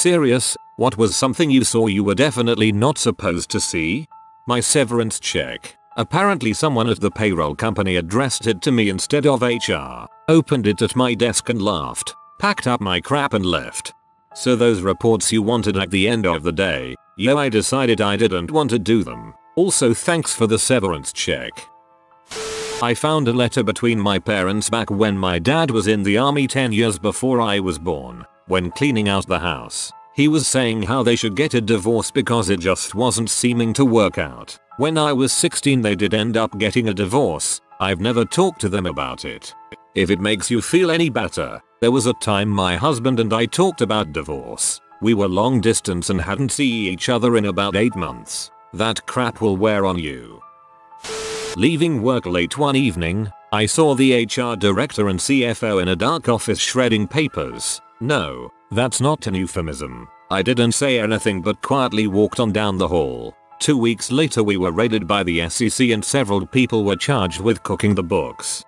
Serious? What was something you saw you were definitely not supposed to see? My severance check. Apparently someone at the payroll company addressed it to me instead of HR, opened it at my desk and laughed, packed up my crap and left. So those reports you wanted at the end of the day, yo, I decided I didn't want to do them. Also thanks for the severance check. I found a letter between my parents back when my dad was in the army 10 years before I was born. When cleaning out the house, he was saying how they should get a divorce because it just wasn't seeming to work out. When I was 16 they did end up getting a divorce. I've never talked to them about it. If it makes you feel any better, there was a time my husband and I talked about divorce. We were long distance and hadn't seen each other in about 8 months. That crap will wear on you. Leaving work late one evening, I saw the HR director and CFO in a dark office shredding papers. No, that's not an euphemism. I didn't say anything but quietly walked on down the hall. 2 weeks later we were raided by the SEC and several people were charged with cooking the books.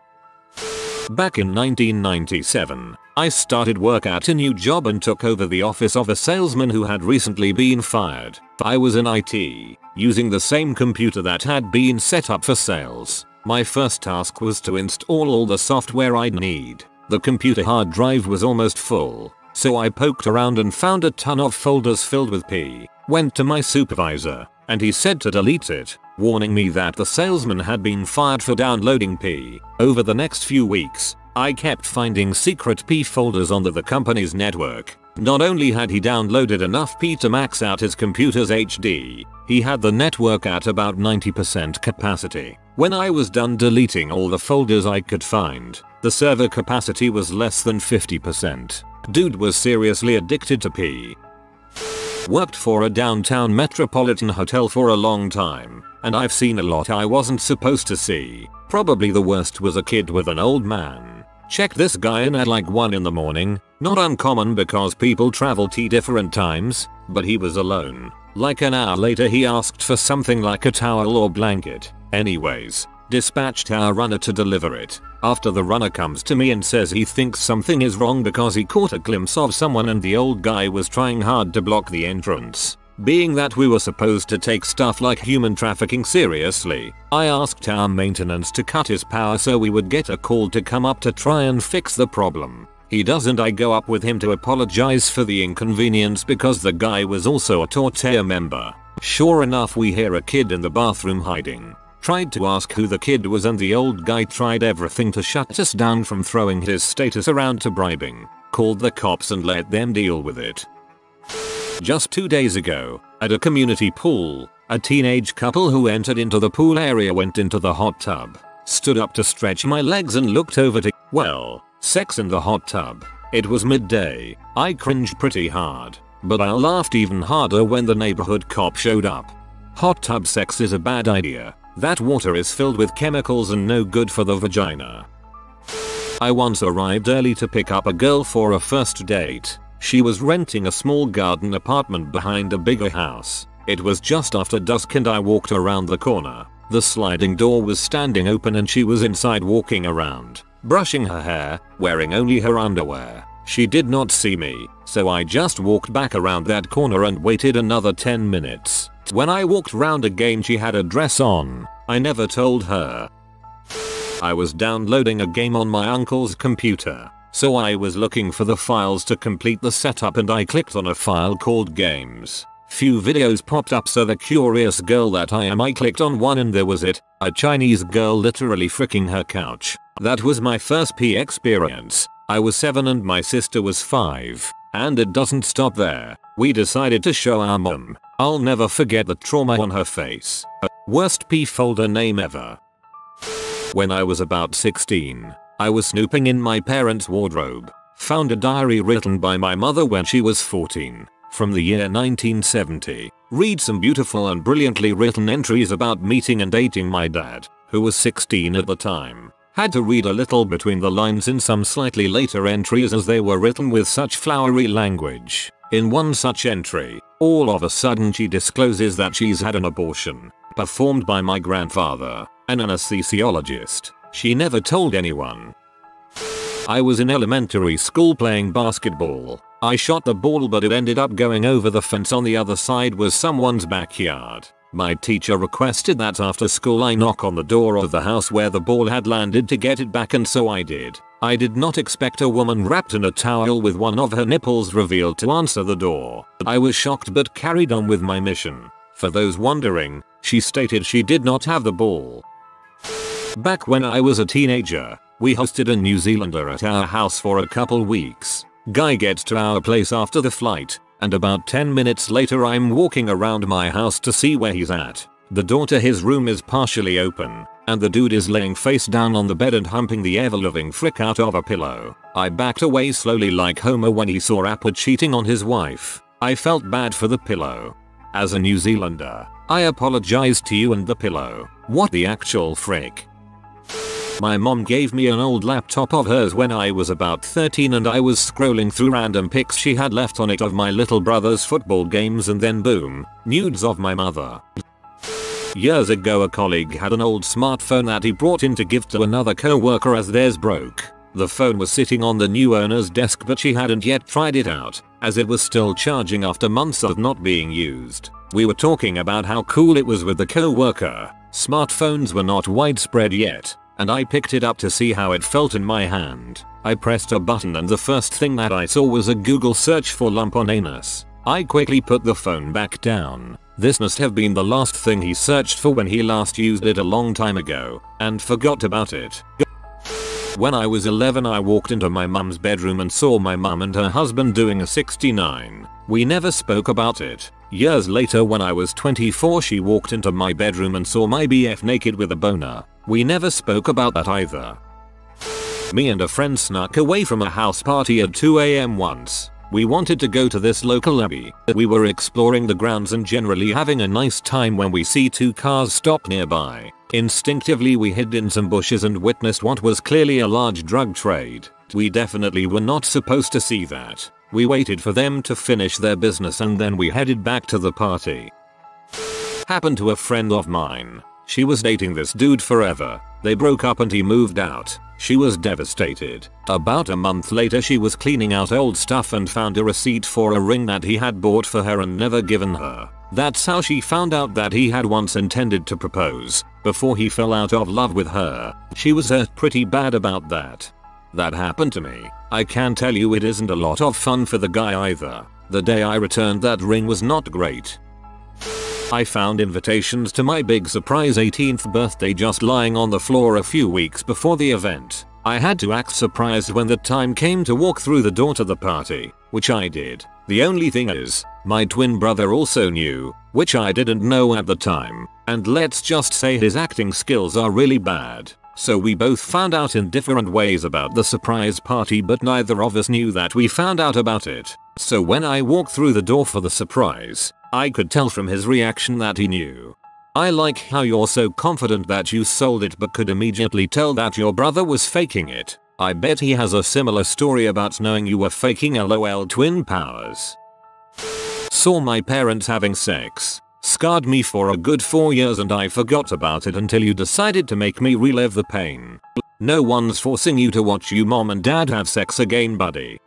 Back in 1997, I started work at a new job and took over the office of a salesman who had recently been fired. I was in IT, using the same computer that had been set up for sales. My first task was to install all the software I'd need. The computer hard drive was almost full, so I poked around and found a ton of folders filled with P. Went to my supervisor, and he said to delete it, warning me that the salesman had been fired for downloading P. Over the next few weeks, I kept finding secret P folders on the company's network. Not only had he downloaded enough P to max out his computer's HD, he had the network at about 90% capacity. When I was done deleting all the folders I could find, the server capacity was less than 50%. Dude was seriously addicted to P. Worked for a downtown metropolitan hotel for a long time, and I've seen a lot I wasn't supposed to see. Probably the worst was a kid with an old man. Checked this guy in at like 1 in the morning, not uncommon because people travel to different times, but he was alone. Like an hour later he asked for something like a towel or blanket. Anyways, dispatched our runner to deliver it. After the runner comes to me and says he thinks something is wrong because he caught a glimpse of someone and the old guy was trying hard to block the entrance. Being that we were supposed to take stuff like human trafficking seriously, I asked our maintenance to cut his power so we would get a call to come up to try and fix the problem. He doesn't. I go up with him to apologize for the inconvenience because the guy was also a Tortilla member. Sure enough we hear a kid in the bathroom hiding. Tried to ask who the kid was and the old guy tried everything to shut us down from throwing his status around to bribing. Called the cops and let them deal with it. Just 2 days ago, at a community pool, a teenage couple who entered into the pool area went into the hot tub, stood up to stretch my legs and looked over to, well, sex in the hot tub. It was midday. I cringed pretty hard, but I laughed even harder when the neighborhood cop showed up. Hot tub sex is a bad idea. That water is filled with chemicals and no good for the vagina. I once arrived early to pick up a girl for a first date. She was renting a small garden apartment behind a bigger house. It was just after dusk and I walked around the corner. The sliding door was standing open and she was inside walking around, brushing her hair, wearing only her underwear. She did not see me, so I just walked back around that corner and waited another 10 minutes. When I walked round again she had a dress on. I never told her. I was downloading a game on my uncle's computer, so I was looking for the files to complete the setup and I clicked on a file called games. Few videos popped up, so the curious girl that I am, I clicked on one and there was it, a Chinese girl literally fricking her couch. That was my first P experience. I was 7 and my sister was 5. And it doesn't stop there. We decided to show our mom. I'll never forget the trauma on her face. Worst P folder name ever. When I was about 16, I was snooping in my parents' wardrobe. Found a diary written by my mother when she was 14. From the year 1970. Read some beautiful and brilliantly written entries about meeting and dating my dad, who was 16 at the time. Had to read a little between the lines in some slightly later entries as they were written with such flowery language. In one such entry, all of a sudden she discloses that she's had an abortion, performed by my grandfather, an anesthesiologist. She never told anyone. I was in elementary school playing basketball. I shot the ball but it ended up going over the fence. On the other side was someone's backyard. My teacher requested that after school I knock on the door of the house where the ball had landed to get it back, and so I did. I did not expect a woman wrapped in a towel with one of her nipples revealed to answer the door. I was shocked but carried on with my mission. For those wondering, she stated she did not have the ball. Back when I was a teenager, we hosted a New Zealander at our house for a couple weeks. Guy gets to our place after the flight, and about 10 minutes later I'm walking around my house to see where he's at. The door to his room is partially open, and the dude is laying face down on the bed and humping the ever-loving frick out of a pillow. I backed away slowly like Homer when he saw Appa cheating on his wife. I felt bad for the pillow. As a New Zealander, I apologize to you and the pillow. What the actual frick? My mom gave me an old laptop of hers when I was about 13 and I was scrolling through random pics she had left on it of my little brother's football games, and then boom, nudes of my mother. Years ago a colleague had an old smartphone that he brought in to give to another co-worker as theirs broke. The phone was sitting on the new owner's desk but she hadn't yet tried it out, as it was still charging after months of not being used. We were talking about how cool it was with the co-worker. Smartphones were not widespread yet, and I picked it up to see how it felt in my hand. I pressed a button and the first thing that I saw was a Google search for lump on anus. I quickly put the phone back down. This must have been the last thing he searched for when he last used it a long time ago, and forgot about it. When I was 11 I walked into my mum's bedroom and saw my mum and her husband doing a 69. We never spoke about it. Years later when I was 24 she walked into my bedroom and saw my BF naked with a boner. We never spoke about that either. Me and a friend snuck away from a house party at 2 AM once. We wanted to go to this local abbey. We were exploring the grounds and generally having a nice time when we see two cars stop nearby. Instinctively we hid in some bushes and witnessed what was clearly a large drug trade. We definitely were not supposed to see that. We waited for them to finish their business and then we headed back to the party. Happened to a friend of mine. She was dating this dude forever. They broke up and he moved out. She was devastated. About a month later she was cleaning out old stuff and found a receipt for a ring that he had bought for her and never given her. That's how she found out that he had once intended to propose, before he fell out of love with her. She was hurt pretty bad about that. That happened to me. I can tell you it isn't a lot of fun for the guy either. The day I returned that ring was not great. I found invitations to my big surprise 18th birthday just lying on the floor a few weeks before the event. I had to act surprised when the time came to walk through the door to the party, which I did. The only thing is, my twin brother also knew, which I didn't know at the time, and let's just say his acting skills are really bad. So we both found out in different ways about the surprise party but neither of us knew that we found out about it. So when I walked through the door for the surprise, I could tell from his reaction that he knew. I like how you're so confident that you sold it but could immediately tell that your brother was faking it. I bet he has a similar story about knowing you were faking. LOL twin powers. Saw my parents having sex. Scarred me for a good 4 years and I forgot about it until you decided to make me relive the pain. No one's forcing you to watch you mom and dad have sex again, buddy.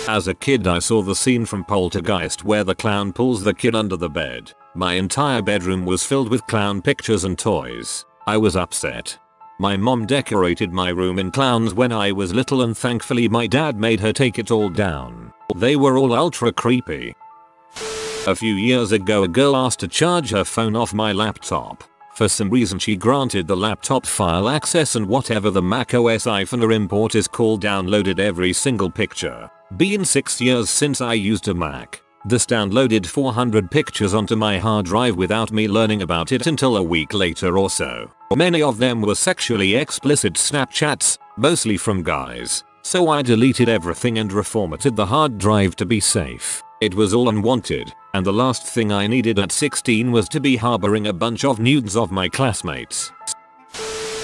As a kid I saw the scene from Poltergeist where the clown pulls the kid under the bed. My entire bedroom was filled with clown pictures and toys. I was upset. My mom decorated my room in clowns when I was little and thankfully my dad made her take it all down. They were all ultra creepy. A few years ago a girl asked to charge her phone off my laptop. For some reason she granted the laptop file access and whatever the macOS iPhone import is called downloaded every single picture. Been 6 years since I used a Mac. This downloaded 400 pictures onto my hard drive without me learning about it until a week later or so. Many of them were sexually explicit Snapchats, mostly from guys. So I deleted everything and reformatted the hard drive to be safe. It was all unwanted, and the last thing I needed at 16 was to be harboring a bunch of nudes of my classmates.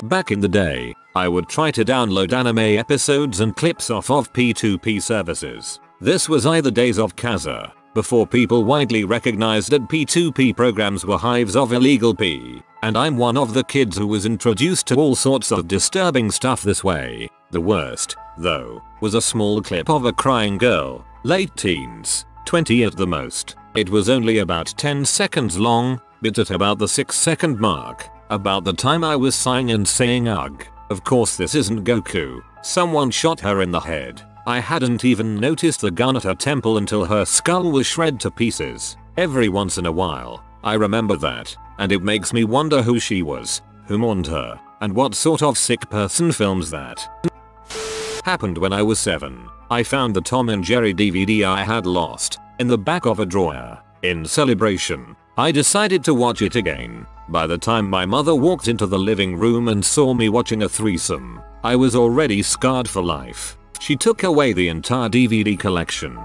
Back in the day, I would try to download anime episodes and clips off of P2P services. This was either days of Kazaa, before people widely recognized that P2P programs were hives of illegal P, and I'm one of the kids who was introduced to all sorts of disturbing stuff this way. The worst, though, was a small clip of a crying girl. Late teens, 20 at the most. It was only about 10 seconds long, but at about the 6-second mark, about the time I was sighing and saying ugh, of course this isn't Goku, someone shot her in the head. I hadn't even noticed the gun at her temple until her skull was shred to pieces. Every once in a while, I remember that, and it makes me wonder who she was, who mourned her, and what sort of sick person films that. Happened when I was 7. I found the Tom and Jerry DVD I had lost in the back of a drawer. In celebration, I decided to watch it again. By the time my mother walked into the living room and saw me watching a threesome, I was already scarred for life. She took away the entire DVD collection.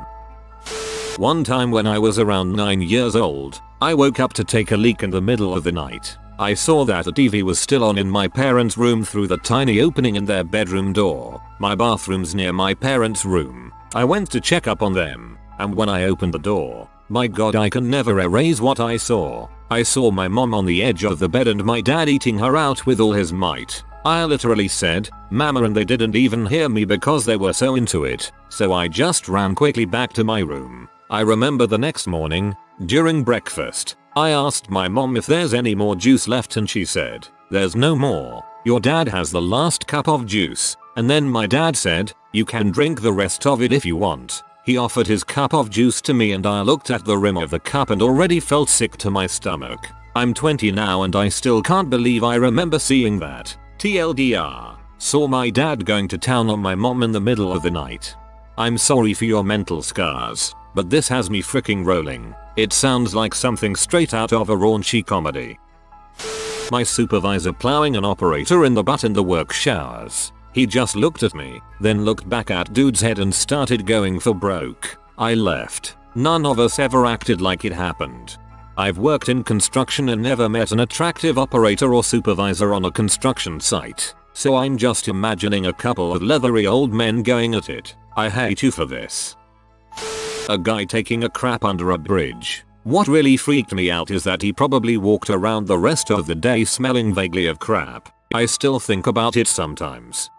One time when I was around 9 years old, I woke up to take a leak in the middle of the night. I saw that the TV was still on in my parents' room through the tiny opening in their bedroom door. My bathroom's near my parents' room. I went to check up on them, and when I opened the door, my god, I can never erase what I saw. I saw my mom on the edge of the bed and my dad eating her out with all his might. I literally said, "Mama," and they didn't even hear me because they were so into it, so I just ran quickly back to my room. I remember the next morning, during breakfast, I asked my mom if there's any more juice left and she said, "There's no more. Your dad has the last cup of juice." And then my dad said, "You can drink the rest of it if you want." He offered his cup of juice to me and I looked at the rim of the cup and already felt sick to my stomach. I'm 20 now and I still can't believe I remember seeing that. TLDR. Saw my dad going to town on my mom in the middle of the night. I'm sorry for your mental scars, but this has me freaking rolling. It sounds like something straight out of a raunchy comedy. My supervisor plowing an operator in the butt in the work showers. He just looked at me, then looked back at dude's head and started going for broke. I left. None of us ever acted like it happened. I've worked in construction and never met an attractive operator or supervisor on a construction site, so I'm just imagining a couple of leathery old men going at it. I hate you for this. A guy taking a crap under a bridge. What really freaked me out is that he probably walked around the rest of the day smelling vaguely of crap. I still think about it sometimes.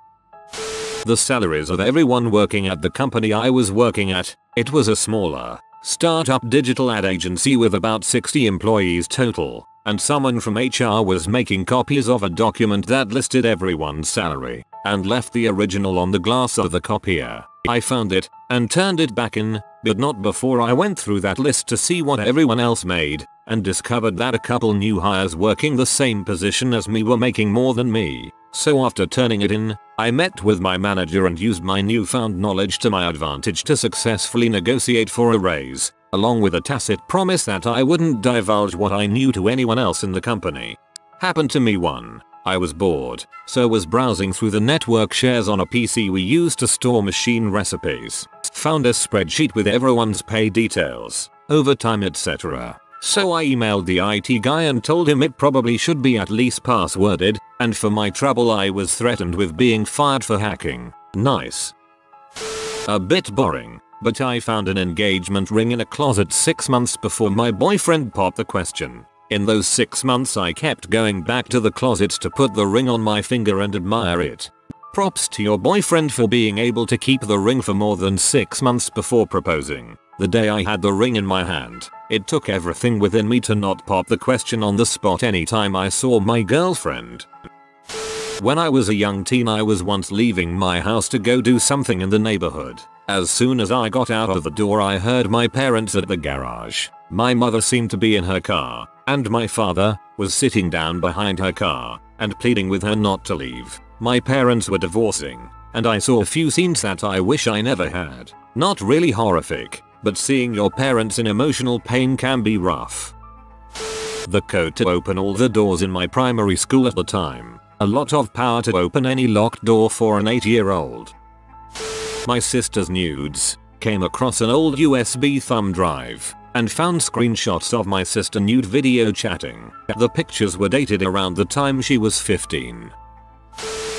The salaries of everyone working at the company I was working at, it was a smaller, startup digital ad agency with about 60 employees total, and someone from HR was making copies of a document that listed everyone's salary, and left the original on the glass of the copier. I found it, and turned it back in, but not before I went through that list to see what everyone else made, and discovered that a couple new hires working the same position as me were making more than me. So after turning it in, I met with my manager and used my newfound knowledge to my advantage to successfully negotiate for a raise, along with a tacit promise that I wouldn't divulge what I knew to anyone else in the company. Happened to me one. I was bored, so was browsing through the network shares on a PC we used to store machine recipes. Found a spreadsheet with everyone's pay details, overtime, etc. So I emailed the IT guy and told him it probably should be at least passworded, and for my trouble I was threatened with being fired for hacking. Nice. A bit boring, but I found an engagement ring in a closet 6 months before my boyfriend popped the question. In those 6 months I kept going back to the closet to put the ring on my finger and admire it. Props to your boyfriend for being able to keep the ring for more than 6 months before proposing. The day I had the ring in my hand, it took everything within me to not pop the question on the spot anytime I saw my girlfriend. When I was a young teen I was once leaving my house to go do something in the neighborhood. As soon as I got out of the door I heard my parents at the garage. My mother seemed to be in her car, and my father was sitting down behind her car and pleading with her not to leave. My parents were divorcing, and I saw a few scenes that I wish I never had. Not really horrific, but seeing your parents in emotional pain can be rough. The code to open all the doors in my primary school at the time. A lot of power to open any locked door for an 8-year-old. My sister's nudes. Came across an old USB thumb drive and found screenshots of my sister nude video chatting. The pictures were dated around the time she was 15.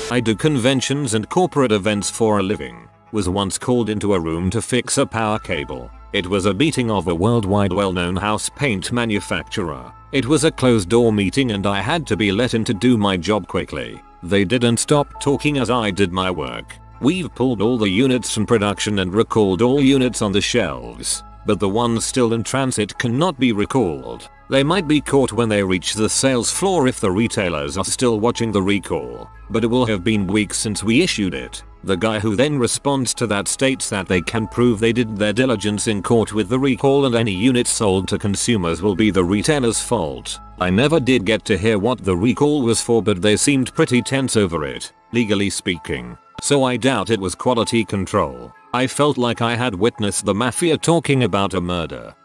I do conventions and corporate events for a living. Was once called into a room to fix a power cable. It was a meeting of a worldwide well-known house paint manufacturer. It was a closed door meeting and I had to be let in to do my job quickly. They didn't stop talking as I did my work. We've pulled all the units from production and recalled all units on the shelves, but the ones still in transit cannot be recalled. They might be caught when they reach the sales floor if the retailers are still watching the recall, but it will have been weeks since we issued it. The guy who then responds to that states that they can prove they did their diligence in court with the recall and any units sold to consumers will be the retailer's fault. I never did get to hear what the recall was for, but they seemed pretty tense over it, legally speaking. So I doubt it was quality control. I felt like I had witnessed the mafia talking about a murder.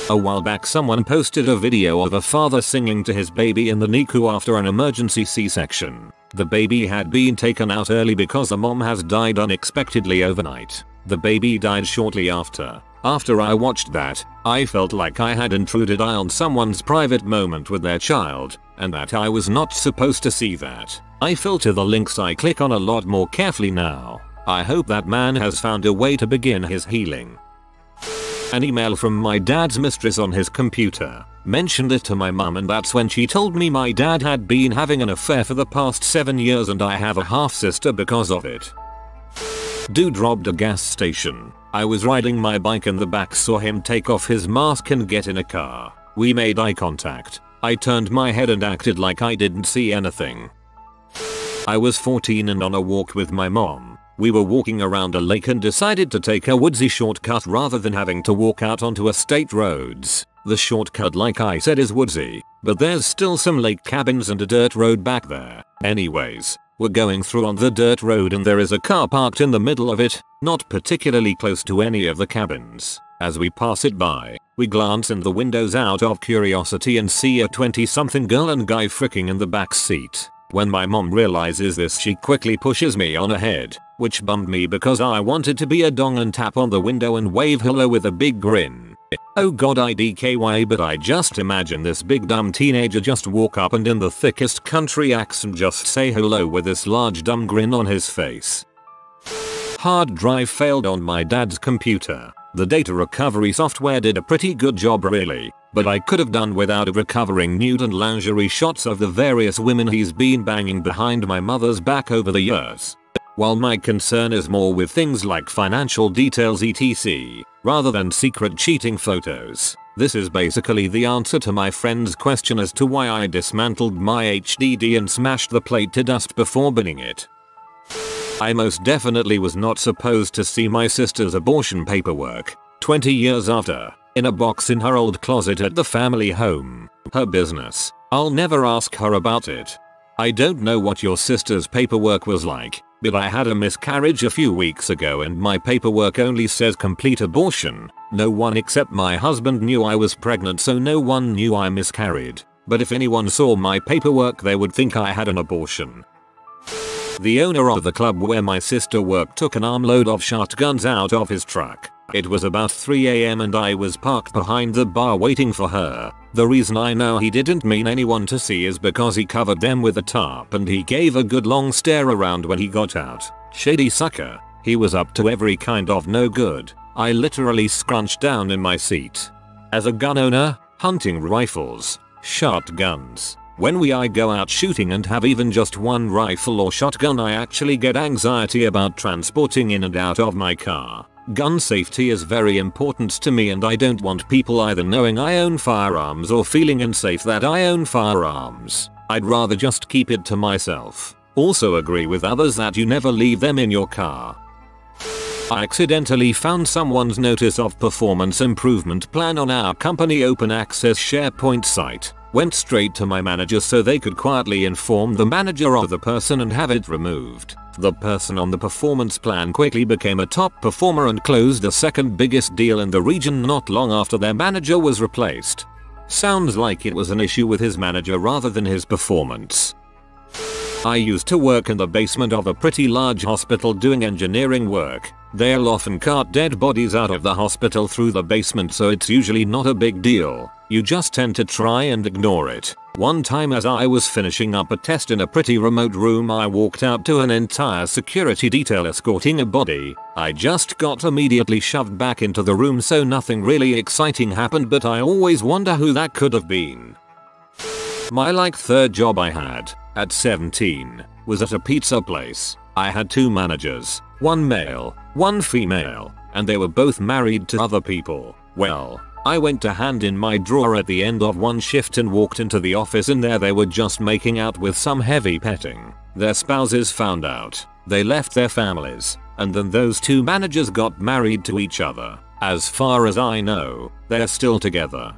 A while back someone posted a video of a father singing to his baby in the NICU after an emergency C-section. The baby had been taken out early because the mom has died unexpectedly overnight. The baby died shortly after. After I watched that, I felt like I had intruded on someone's private moment with their child, and that I was not supposed to see that. I filter the links I click on a lot more carefully now. I hope that man has found a way to begin his healing. An email from my dad's mistress on his computer. Mentioned it to my mum and that's when she told me my dad had been having an affair for the past 7 years and I have a half sister because of it. Dude robbed a gas station. I was riding my bike in the back, saw him take off his mask and get in a car. We made eye contact. I turned my head and acted like I didn't see anything. I was 14 and on a walk with my mom. We were walking around a lake and decided to take a woodsy shortcut rather than having to walk out onto a state roads. The shortcut, like I said, is woodsy, but there's still some lake cabins and a dirt road back there. Anyways, we're going through on the dirt road and there is a car parked in the middle of it, not particularly close to any of the cabins. As we pass it by, we glance in the windows out of curiosity and see a 20-something girl and guy fricking in the back seat. When my mom realizes this, she quickly pushes me on ahead, which bummed me because I wanted to be a dong and tap on the window and wave hello with a big grin. Oh god, IDKY, but I just imagine this big dumb teenager just walk up and in the thickest country accent just say hello with this large dumb grin on his face. Hard drive failed on my dad's computer. The data recovery software did a pretty good job really, but I could have done without recovering nude and lingerie shots of the various women he's been banging behind my mother's back over the years. While my concern is more with things like financial details etc, rather than secret cheating photos, this is basically the answer to my friend's question as to why I dismantled my HDD and smashed the plate to dust before burning it. I most definitely was not supposed to see my sister's abortion paperwork, 20 years after, in a box in her old closet at the family home. Her business. I'll never ask her about it. I don't know what your sister's paperwork was like, but I had a miscarriage a few weeks ago and my paperwork only says complete abortion. No one except my husband knew I was pregnant, so no one knew I miscarried. But if anyone saw my paperwork they would think I had an abortion. The owner of the club where my sister worked took an armload of shotguns out of his truck. It was about 3 AM and I was parked behind the bar waiting for her. The reason I know he didn't mean anyone to see is because he covered them with a tarp and he gave a good long stare around when he got out. Shady sucker. He was up to every kind of no good. I literally scrunched down in my seat. As a gun owner, hunting rifles, shotguns. When I go out shooting and have even just one rifle or shotgun, I actually get anxiety about transporting in and out of my car. Gun safety is very important to me and I don't want people either knowing I own firearms or feeling unsafe that I own firearms. I'd rather just keep it to myself. Also agree with others that you never leave them in your car. I accidentally found someone's notice of performance improvement plan on our company open access SharePoint site. Went straight to my manager so they could quietly inform the manager of the person and have it removed. The person on the performance plan quickly became a top performer and closed the second biggest deal in the region not long after their manager was replaced. Sounds like it was an issue with his manager rather than his performance. I used to work in the basement of a pretty large hospital doing engineering work. They'll often cart dead bodies out of the hospital through the basement, so it's usually not a big deal. You just tend to try and ignore it. One time as I was finishing up a test in a pretty remote room, I walked out to an entire security detail escorting a body. I just got immediately shoved back into the room, so nothing really exciting happened, but I always wonder who that could have been. My third job I had, at 17, was at a pizza place. I had 2 managers, one male, one female, and they were both married to other people. Well, I went to hand in my drawer at the end of one shift and walked into the office, and there they were just making out with some heavy petting. Their spouses found out. They left their families, and then those 2 managers got married to each other. As far as I know, they're still together.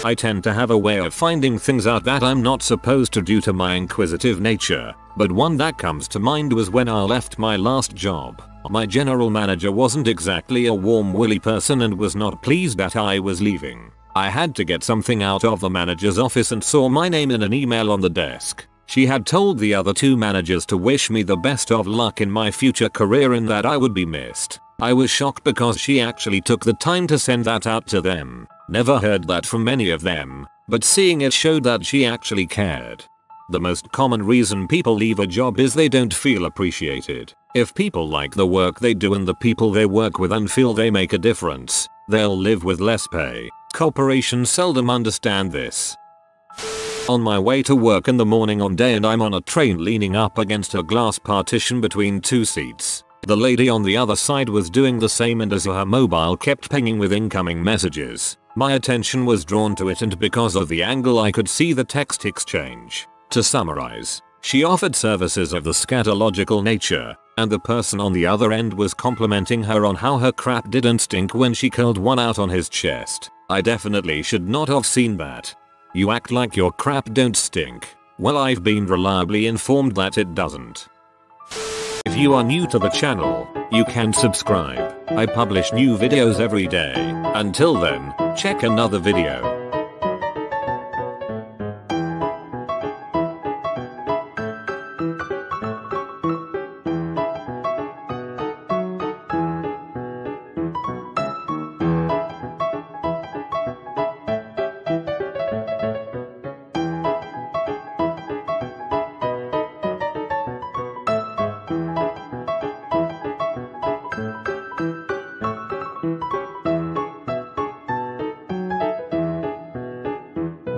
I tend to have a way of finding things out that I'm not supposed to due to my inquisitive nature, but one that comes to mind was when I left my last job. My general manager wasn't exactly a warm willy person and was not pleased that I was leaving. I had to get something out of the manager's office and saw my name in an email on the desk. She had told the other 2 managers to wish me the best of luck in my future career and that I would be missed. I was shocked because she actually took the time to send that out to them. Never heard that from any of them, but seeing it showed that she actually cared. The most common reason people leave a job is they don't feel appreciated. If people like the work they do and the people they work with and feel they make a difference, they'll live with less pay. Corporations seldom understand this. On my way to work in the morning on day and I'm on a train leaning up against a glass partition between 2 seats. The lady on the other side was doing the same, and as her mobile kept pinging with incoming messages, my attention was drawn to it, and because of the angle I could see the text exchange. To summarize, she offered services of the scatological nature, and the person on the other end was complimenting her on how her crap didn't stink when she curled one out on his chest. I definitely should not have seen that. You act like your crap don't stink. Well, I've been reliably informed that it doesn't. If you are new to the channel, you can subscribe. I publish new videos every day. Until then, check another video.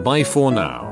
Bye for now.